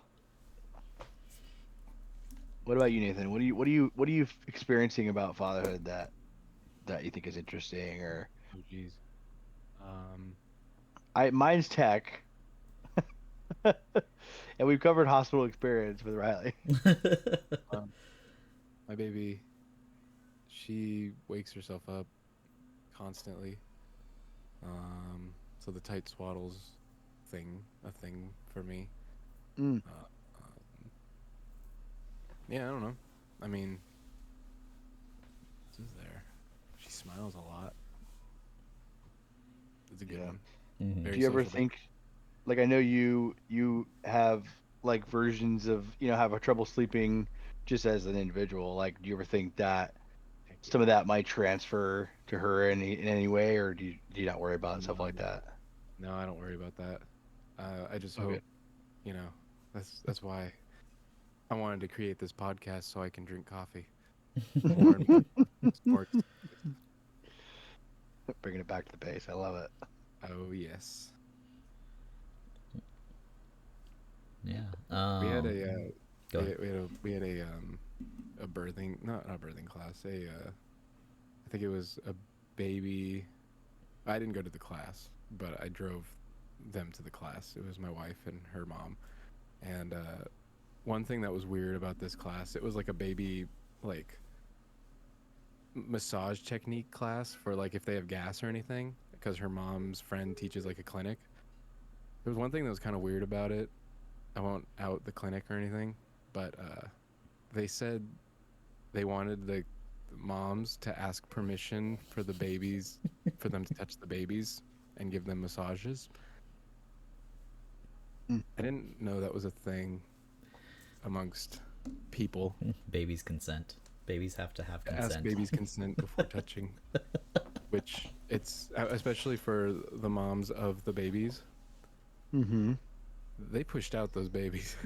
What about you, Nathan? What are you experiencing about fatherhood that you think is interesting or Oh, jeez. Um, mine's tech. And we've covered hospital experience with Riley. um, my baby, she wakes herself up constantly. So the tight swaddles a thing for me. Mm. Yeah, I don't know. I mean, this is there. She smiles a lot. It's a good Yeah. one. Mhm. Very Do you ever sociable. think, like, I know you have like versions of have a trouble sleeping just as an individual. Like, do you ever think that some of that might transfer to her in any way, or do you not worry about stuff like No, that? no, I don't worry about that. I just Okay. hope, you know, that's why I wanted to create this podcast so I can drink coffee more and more. Bringing it back to the base. I love it. Oh yes, Yeah. we had a Go ahead. we had a birthing not a birthing class I think it was a baby. I didn't go to the class, but I drove them to the class. It was my wife and her mom, and one thing that was weird about this class, it was like a baby like massage technique class for like if they have gas or anything because her mom's friend teaches like a clinic. There was one thing that was kind of weird about it. I won't out the clinic or anything, but they said they wanted the moms to ask permission for the babies for them to touch the babies and give them massages. Mm. I didn't know that was a thing amongst people. Babies consent. Babies have to have To ask consent. babies consent before touching. which it's especially for the moms of the babies. Mm-hmm. They pushed out those babies.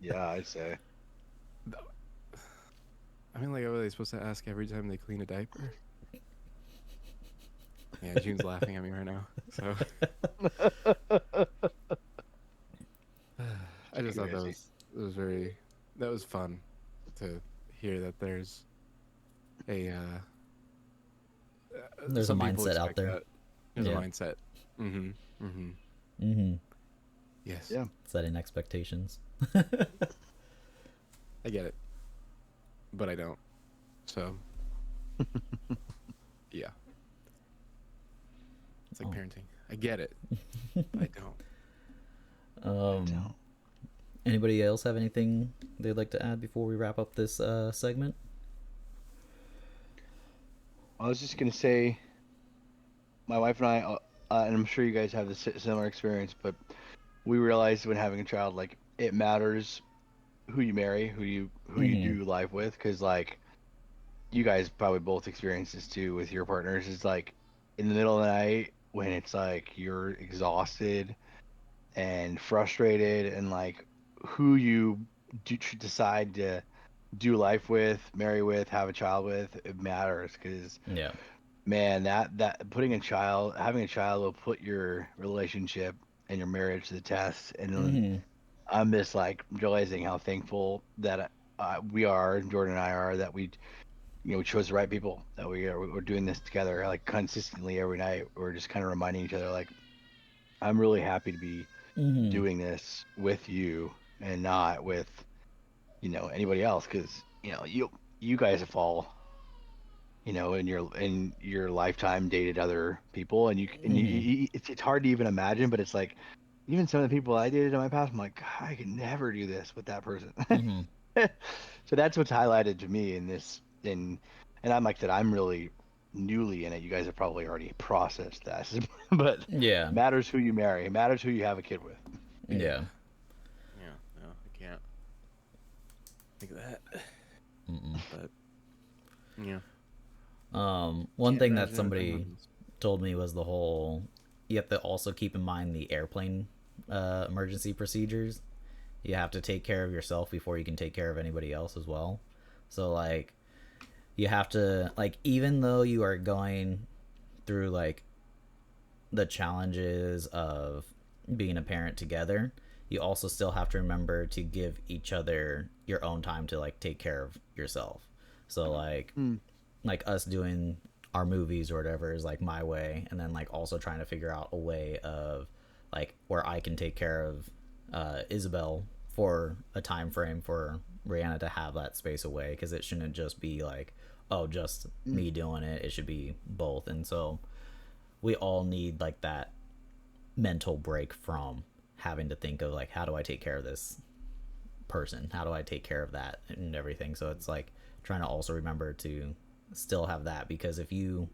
Yeah, I'd say. I mean, like, are they supposed to ask every time they clean a diaper? Yeah, June's laughing at me right now. So I just thought Crazy. that was fun to hear that there's a There's a some people mindset out expect there. that. There's a Yeah. mindset. Mm-hmm. Mm-hmm. Mm-hmm. Yes. Yeah. Setting expectations. I get it, but I don't. So yeah, it's like Oh. parenting. I get it, but I don't. Um, anybody else have anything they'd like to add before we wrap up this segment? I was just gonna say, my wife and I, and I'm sure you guys have this similar experience, but we realized when having a child, like it matters who you marry, who you Mm-hmm. do life with, because like you guys probably both experience this too with your partners. It's like in the middle of the night when it's like you're exhausted and frustrated, and like who you decide to do life with, marry with, have a child with, it matters because Yeah. man, that having a child will put your relationship and your marriage to the test. And then Mm-hmm. I'm just like realizing how thankful that we are, Jordan and I are, that we chose the right people, that we're doing this together like consistently every night. We're just kind of reminding each other like I'm really happy to be Mm-hmm. doing this with you and not with anybody else, because you guys have all in your lifetime dated other people, Mm-hmm. it's hard to even imagine, but it's like even some of the people I dated in my past, I'm like, God, I could never do this with that person. Mm-hmm. So that's what's highlighted to me in this, and I'm like that I'm really newly in it. You guys have probably already processed that, but Yeah. matters who you marry, matters who you have a kid with. Yeah. Yeah. No, I can't think of that. Mm-mm. But yeah, One can't thing that imagine anything somebody else. told me was the whole you have to also keep in mind the airplane emergency procedures. You have to take care of yourself before you can take care of anybody else as well. So like you have to like even though you are going through like the challenges of being a parent together, you also still have to remember to give each other your own time to like take care of yourself. So Mm. like us doing our movies or whatever is like my way, and then like also trying to figure out a way of like where I can take care of Isabel for a time frame for Rihanna to have that space away, because it shouldn't just be like, oh, just Mm. me doing it. It should be both. And so we all need like that mental break from having to think of like, how do I take care of this person, how do I take care of that and everything. So it's like trying to also remember to still have that, because if you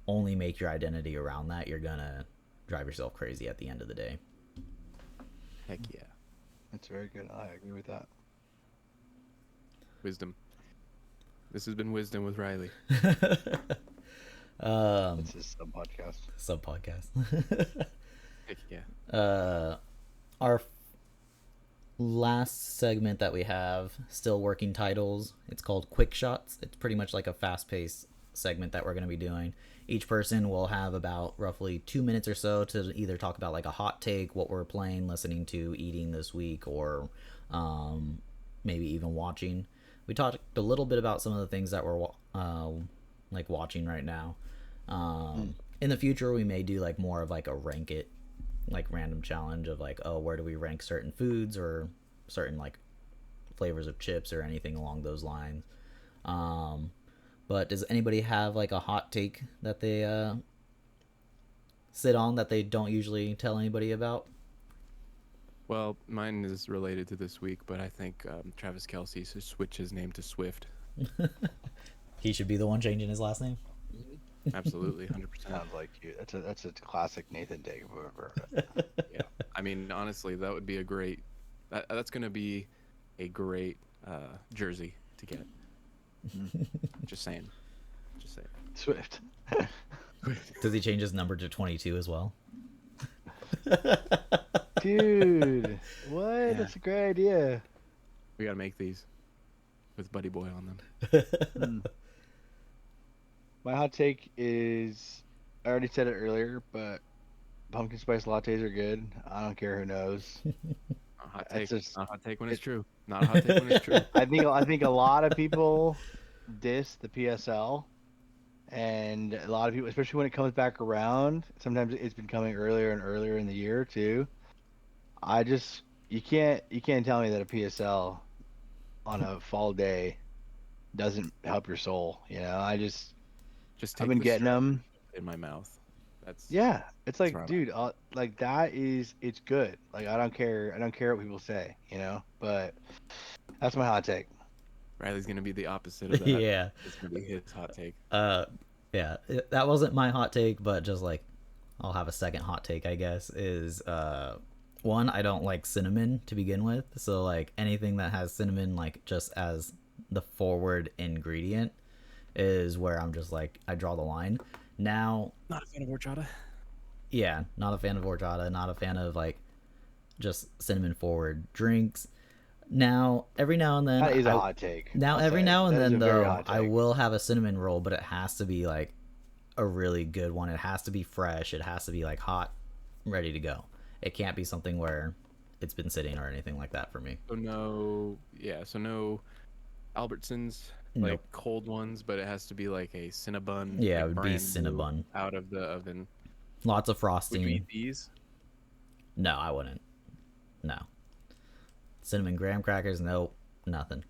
only make your identity around that, you're gonna drive yourself crazy at the end of the day. Heck yeah, That's very good. I agree with that. wisdom. This has been Wisdom with Riley. It's just a podcast. Sub podcast. Heck yeah. Our last segment that we have, still working titles, it's called Quick Shots. It's pretty much like a fast-paced segment that we're going to be doing. Each person will have about roughly 2 minutes or so to either talk about like a hot take, what we're playing, listening to, eating this week, or maybe even watching. We talked a little bit about some of the things that we're like watching right now. In the future, we may do like more of like a rank it, like random challenge of like, oh, where do we rank certain foods or certain like flavors of chips or anything along those lines. But does anybody have like a hot take that they sit on that they don't usually tell anybody about? Well, mine is related to this week, but I think Travis Kelce should switch his name to Swift. He should be the one changing his last name. Absolutely, 100%. Sounds like you. That's a classic Nathan take. If I've ever heard it. Yeah. I mean, honestly, that would be a great. That's going to be a great jersey to get. Just saying. Just say. Swift. Does he change his number to 22 as well? Dude, what? Yeah. That's a great idea. We gotta make these with Buddy Boy on them. Mm. My hot take is, I already said it earlier, but pumpkin spice lattes are good. I don't care who knows. Not a hot It's take. just- Not a hot take when it's true. Not a hot take when it's true. I think a lot of people diss the PSL, and a lot of people, especially when it comes back around. Sometimes it's been coming earlier and earlier in the year too. You can't tell me that a PSL on a fall day doesn't help your soul. Just take I've been the getting strap them. in my mouth. That's Yeah, it's like, right on. dude, like it's good. Like I don't care what people say, But that's my hot take. Riley's gonna be the opposite of that. Yeah. It's gonna be his hot take. Yeah. That wasn't my hot take, but just like, I'll have a second hot take, I guess, is one, I don't like cinnamon to begin with. So like anything that has cinnamon, like just as the forward ingredient, is where I'm just like, I draw the line. Now, Not a fan of horchata. yeah, not a fan of horchata, not a fan of like just cinnamon forward drinks. Now, every now and then, That is a hot take. now I'll every say. now and That is then a very though, hot I take. will have a cinnamon roll, but it has to be like a really good one. It has to be fresh. It has to be like hot, ready to go. It can't be something where it's been sitting or anything like that for me. So no Albertsons, like Nope. cold ones, but it has to be like a Cinnabon. Yeah, like it would be brand new, Cinnabon. out of the oven. Lots of Would frosting. you eat these? No, I wouldn't. No. Cinnamon graham crackers, nope, nothing.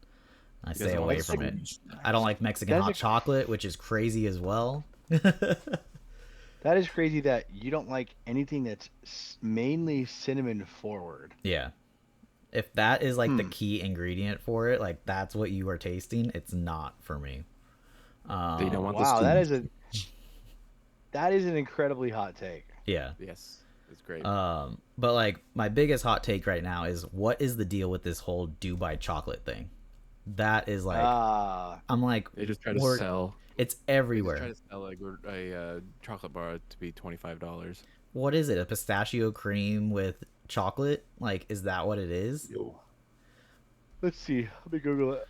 I stay doesn't away like from it. sweet. I don't like Mexican That's hot a- chocolate, which is crazy as well. That is crazy that you don't like anything that's mainly cinnamon forward. Yeah. If that is like the Hmm. key ingredient for it, like that's what you are tasting, it's not for me. They don't want Wow, the that is an incredibly hot take. Yeah. Yes, it's great. But like my biggest hot take right now is, what is the deal with this whole Dubai chocolate thing? That is like, I'm like, They just try to we're- sell. it's They just try everywhere. to sell a chocolate bar to be $25. What is it? A pistachio cream with chocolate? Like, is that what it is? Let's see. Let me Google it.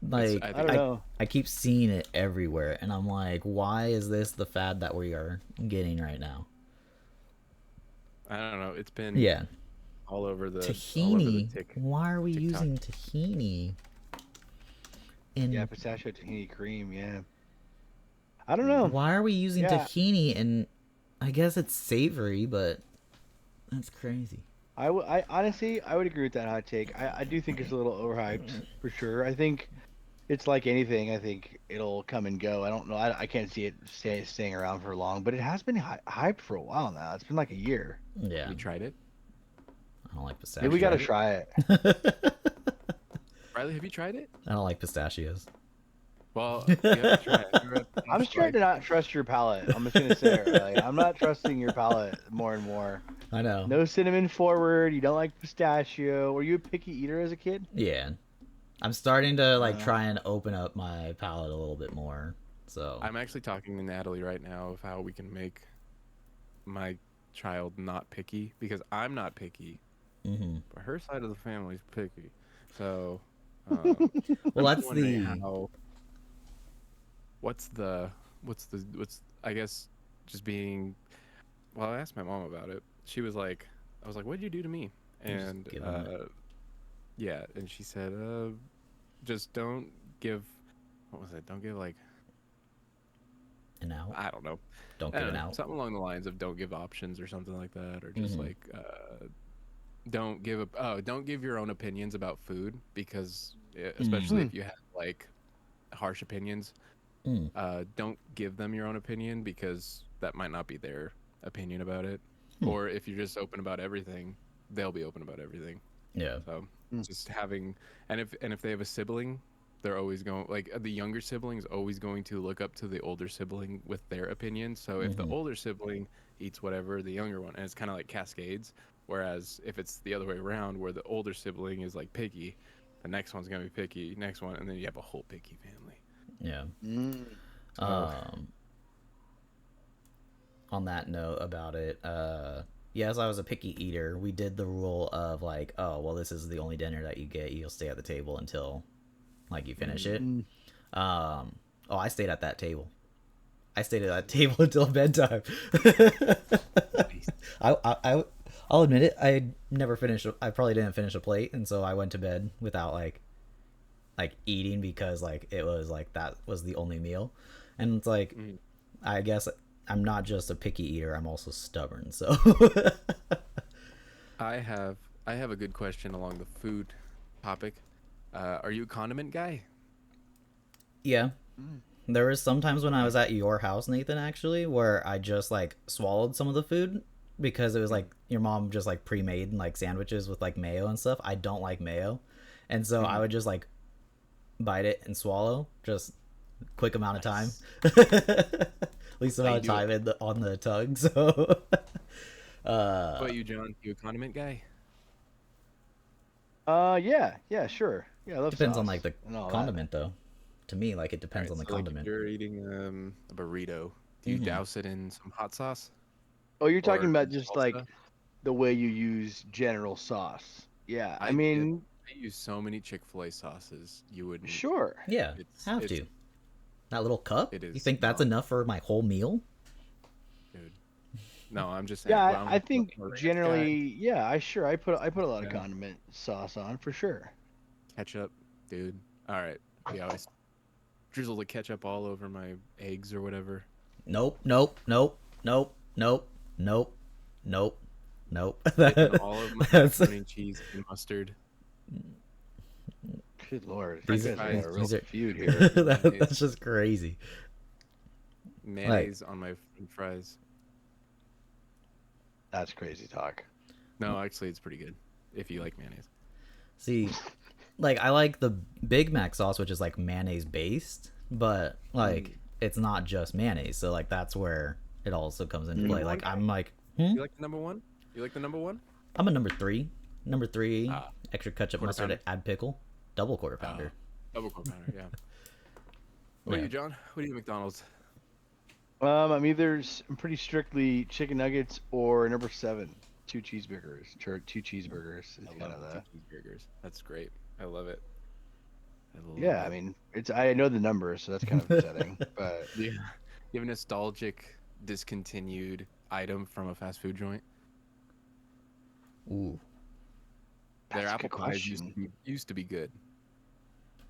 Like, I I don't know. I keep seeing it everywhere, and I'm like, why is this the fad that we are getting right now? I don't know. It's been Yeah, all over the tahini. tick. Why are we TikTok. using tahini? In Yeah, pistachio tahini cream. Yeah. I don't know. why are we using Yeah. tahini? And I guess it's savory, but that's crazy. I honestly, I would agree with that hot take. I do think it's a little overhyped for sure. I think it's like anything. I think it'll come and go. I don't know. I can't see it staying around for long, but it has been hyped for a while now. It's been like a year. Yeah, You tried it, I don't like pistachio. Maybe we gotta tried try it. Riley? Have you tried it? I don't like pistachios. Well, you have to try it. Have you ever- I'm just trying to not trust your palate. I'm just gonna say it. Like, I'm not trusting your palate more and more. I know. No cinnamon forward. You don't like pistachio. Were you a picky eater as a kid? Yeah, I'm starting to like Uh. try and open up my palate a little bit more. So I'm actually talking to Natalie right now of how we can make my child not picky, because I'm not picky, mhm. but her side of the family's picky. So, Well, I'm that's wondering the how- what's I guess just being. Well, I asked my mom about it. She was like, I was like, "What'd you do to me?" You just And give 'em it. yeah, and she said, just don't give. What was it? Don't give like an out. I don't know. Don't I give don't an know, out. something along the lines of don't give options or something like that, or just Mhm. like don't give your own opinions about food, because especially Mm-hmm. if you have like harsh opinions, Mm. don't give them your own opinion, because that might not be their opinion about it. Hmm. Or if you're just open about everything, they'll be open about everything. Yeah. So Hmm. just having, and if they have a sibling, they're always going, like the younger sibling is always going to look up to the older sibling with their opinion. So if the Mhm. older sibling eats whatever, the younger one, and it's kind of like cascades. Whereas if it's the other way around, where the older sibling is like picky, the next one's gonna be picky, next one, and then you have a whole picky family. Yeah. Mm. Um, on that note about it, yes, I was a picky eater. We did the rule of like, oh, well, this is the only dinner that you get. You'll stay at the table until like you finish it. Mm. Oh, I stayed at that table. I stayed at that table until bedtime. Nice. I'll admit it. I never finished. I probably didn't finish a plate, and so I went to bed without like eating because like it was like that was the only meal, and it's like I guess I'm not just a picky eater. I'm also stubborn. So I have a good question along the food topic. Are you a condiment guy? yeah. There was sometimes when I was at your house, Nathan, actually, where I just like swallowed some of the food because it was like your mom just like pre-made like sandwiches with like mayo and stuff. I don't like mayo, and so I would just like bite it and swallow, just quick amount of time, least amount of do time on the tongue. So, What about you, John? You a condiment guy? Yeah, sure. Yeah, I love depends on sauce like the and all that. condiment though. To me, like it depends on the Alright, so, like, condiment. if you're eating a burrito, do you douse it in some hot sauce? Oh, you're talking Or about just like salsa? the way you use general sauce. Yeah, I I do. mean, I use so many Chick-fil-A sauces, you wouldn't. sure. Yeah, It's have to. That little cup. It You is think that's not- enough for my whole meal? dude. No, I'm just saying. Yeah, well, I think I'm a ranch generally, yeah, I put a lot of Yeah. condiment sauce on for sure. guy. Ketchup, dude. All right. We always drizzle the ketchup all over my eggs or whatever. Nope, nope, nope, nope, nope, nope, nope, nope. Dipping all of my That's- macaroni and cheese and mustard. Good lord, These you are- guys got a real these are- feud here. that's just crazy. Mayonnaise on my french fries. That's crazy talk. No, actually, it's pretty good if you like mayonnaise. See, like I like the Big Mac sauce, which is like mayonnaise based, but like it's not just mayonnaise. So like that's where it also comes into play. Like I'm like, You like the number one? You like the number one? I'm a number three. Number three, Ah, extra ketchup, quarter mustard, pounder. add pickle, double quarter pounder. Double quarter pounder, yeah. What Yeah. are you, John? What do you at McDonald's? I'm pretty strictly chicken nuggets or number 7, 2 cheeseburgers. Two cheeseburgers is kind of the. Cheeseburgers. That's great. I love it. I love Yeah, it. I mean, I know the numbers, so that's kind of upsetting. But Yeah. You have a nostalgic, discontinued item from a fast food joint? Ooh, Their that's a apple good pies question. used to be good.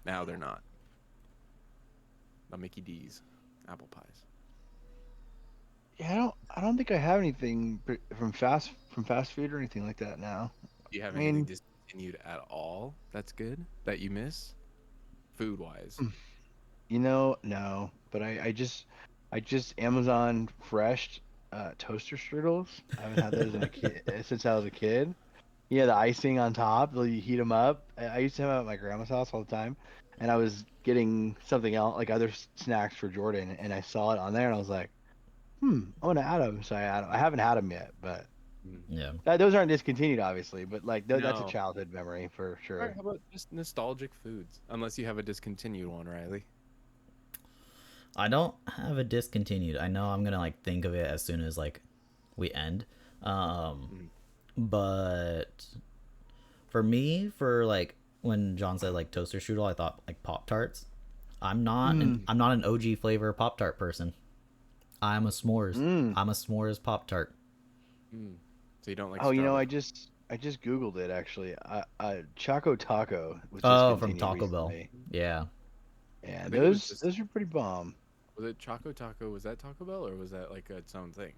Now they're not. The Mickey D's apple pies. Yeah, I don't think I have anything from fast food or anything like that now. Do you have I anything mean- discontinued at all that's good that you miss? Food wise. No, but I just Amazon Fresh toaster strudels. I haven't had those since I was a kid. Yeah, the icing on top, you heat them up. I used to have them at my grandma's house all the time, and I was getting something else, like other snacks for Jordan, and I saw it on there, and I was like, I want to add them. So I add 'em. I haven't had them yet, but yeah. those aren't discontinued, obviously. But like that's a No. childhood memory for sure. Alright, how about just nostalgic foods? Unless you have a discontinued one, Riley. I don't have a discontinued. I know I'm gonna like think of it as soon as like we end. But for me, for like when John said like toaster strudel, I thought like Pop Tarts. I'm not I'm not an OG flavor Pop Tart person. I'm a s'mores. I'm a s'mores Pop Tart. So you don't like Oh, Starbucks? I just Googled it actually. Choco Taco was Oh, from discontinued Taco Bell. recently. Yeah. Yeah, think it was those are pretty bomb. Was it Choco Taco? Was that Taco Bell or was that like its own thing?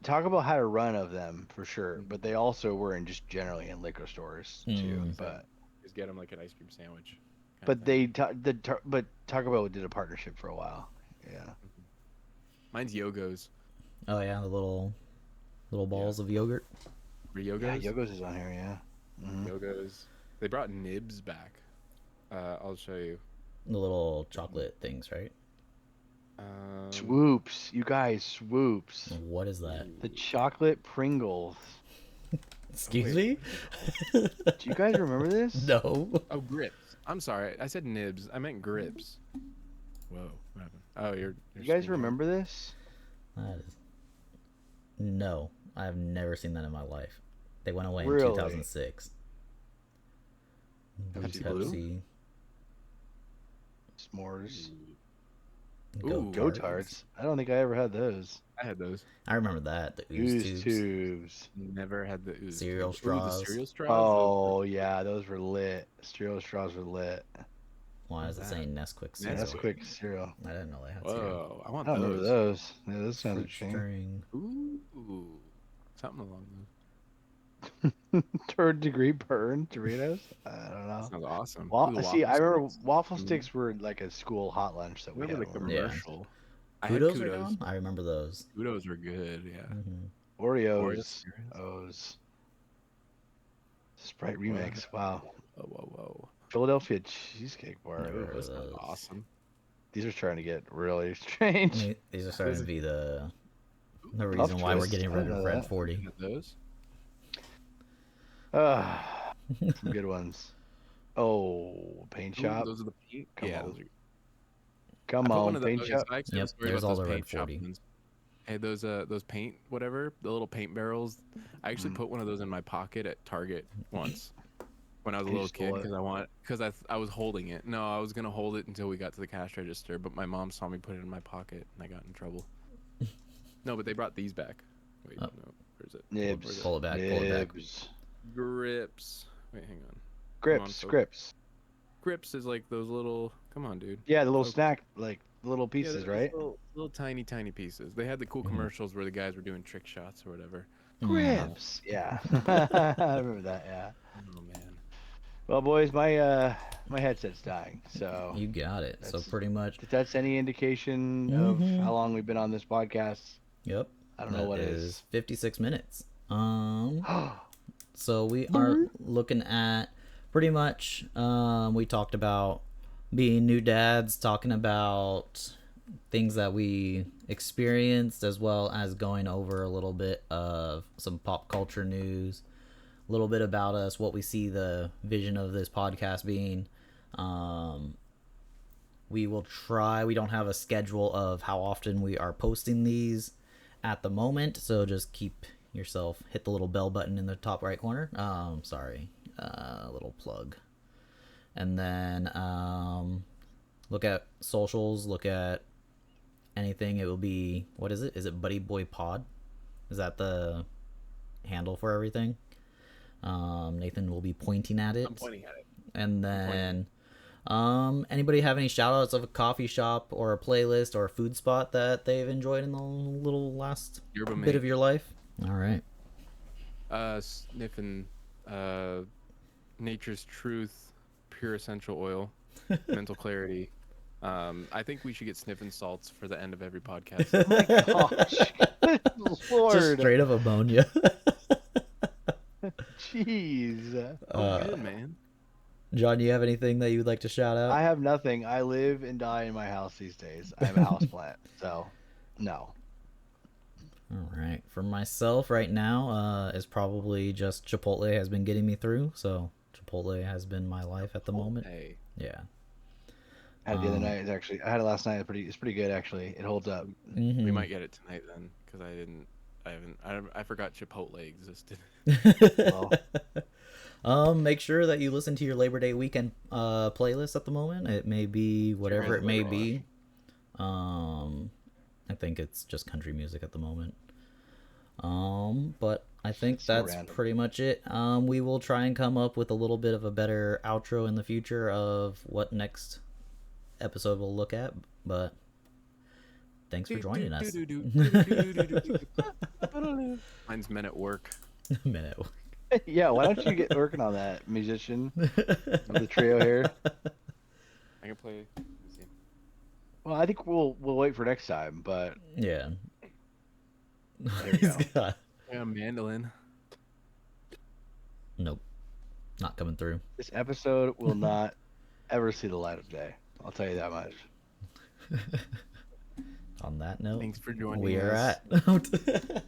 Taco Bell had a run of them for sure, but they also were in just generally in liquor stores too. But Just get them like an ice cream sandwich. kind of but thing. but Taco Bell did a partnership for a while. Yeah. Mine's Yogos. Oh yeah, the little balls of yogurt. Yogos? Yeah, Yogos is on here. Yeah. Mhm. Yogos. They brought Nibs back. I'll show you. The little chocolate things, right? Swoops, you guys, swoops. What is that? The chocolate Pringles. Excuse wait. me? Do you guys remember this? No. Oh, Grips. I'm sorry. I said Nibs. I meant Grips. Whoa. What happened? Oh, you're You guys skinny. remember this? That is... No, I have never seen that in my life. They went away in Really? 2006. Blue Pepsi Blue? Pepsi. S'mores. Ooh. Go Tarts. I don't think I ever had those. I had those. I remember that. The ooze Ooze tubes. tubes. Never had the ooze. Cereal tubes. Ooh, straws. the cereal straws. Oh yeah, those were lit. Cereal straws were lit. Why is it that? saying Nesquik Nesquik. cereal? That's quick cereal. I didn't know they had cereal. Whoa, I want I don't remember those. Yeah, those sounds Fruit interesting. string. Ooh, something along those. Third degree burn Doritos. I don't know. Sounds awesome. Well, Ooh, the see, I waffle remember sticks. waffle Mhm. sticks were like a school hot lunch that we Remember had. the when we were- commercial? I had Kudos are kudos. gone? I remember those. Kudos are good. Yeah. Hmm. Oreos. Oreos. O's. Sprite remix. Wow. Whoa. Philadelphia cheesecake bar. Never Ooh, heard That of sounds those. awesome. these are starting to get really strange. These are starting to be the Puff reason why we're Twist. getting I rid didn't of know Red that. 40. Had those. Some good ones. Oh, paint Ooh, shop. those are the paint. Come Yeah, on. those are. Come I put one on, of the. paint Okay, shop. so I actually have Yep, a story there's about all those the Red paint shop 40. ones. Hey, those paint whatever, the little paint barrels. I actually put one of those in my pocket at Target once when I was a You little stole kid it. because I was holding it. No, I was gonna hold it until we got to the cash register, but my mom saw me put it in my pocket and I got in trouble. No, but they brought these back. Wait, Oh. no, where's it? Nibs. Pull it back, pull it back. Nibs. Grips. Wait, hang on. Grips. Focus. Grips. Grips is like those little. Come on, dude. Yeah, the little Focus. snack, like the little Yeah, pieces, they're right? just little tiny pieces. They had the cool Mhm. commercials where the guys were doing trick shots or whatever. Grips. Yeah. I remember that, yeah. Oh man. Well, boys, my headset's dying, so You got it. So That's- pretty much, if that's any indication of Mhm. how long we've been on this podcast, yep. I don't know what That it is is. 56 minutes. So we are looking at pretty much, we talked about being new dads, talking about things that we experienced, as well as going over a little bit of some pop culture news, a little bit about us, what we see the vision of this podcast being. We will try, we don't have a schedule of how often we are posting these at the moment, so just keep yourself, hit the little bell button in the top right corner. Sorry, little plug. And then look at socials, look at anything. It will be, what is it? Is it Buddy Boy Pod? Is that the handle for everything? Nathan will be pointing at it. I'm pointing at it. And then anybody have any shout outs of a coffee shop or a playlist or a food spot that they've enjoyed in the little last Yerba bit mate. of your life? All right. Sniffing Nature's Truth pure essential oil, mental clarity. I think we should get sniffing salts for the end of every podcast. Gosh, good Lord, Just straight up ammonia. jeez. Good man. John, do you have anything that you would like to shout out? I have nothing. I live and die in my house these days. I have a house plant, so no. All right. For myself right now, is probably just Chipotle has been getting me through. So Chipotle has been my life at the moment. Hey, Yeah. I had it the other night. It's actually I had it last night. It's pretty good actually. It holds up. Mhm. we might get it tonight then, because I forgot Chipotle existed. Well, Make sure that you listen to your Labor Day weekend playlist at the moment. It may be whatever it may be. I think it's just country music at the moment. But I think So that's random. pretty much it. We will try and come up with a little bit of a better outro in the future of what next episode we'll look at. But thanks for joining us. Mine's Men at Work. Minute. yeah. Why don't you get working on that, musician of the trio here? I can play. Let me see. Well, I think we'll wait for next time, but Yeah. There you He's go. got- Yeah, mandolin. Nope. Not coming through. this episode will not ever see the light of day. I'll tell you that much. On that note, Thanks for joining we are us. at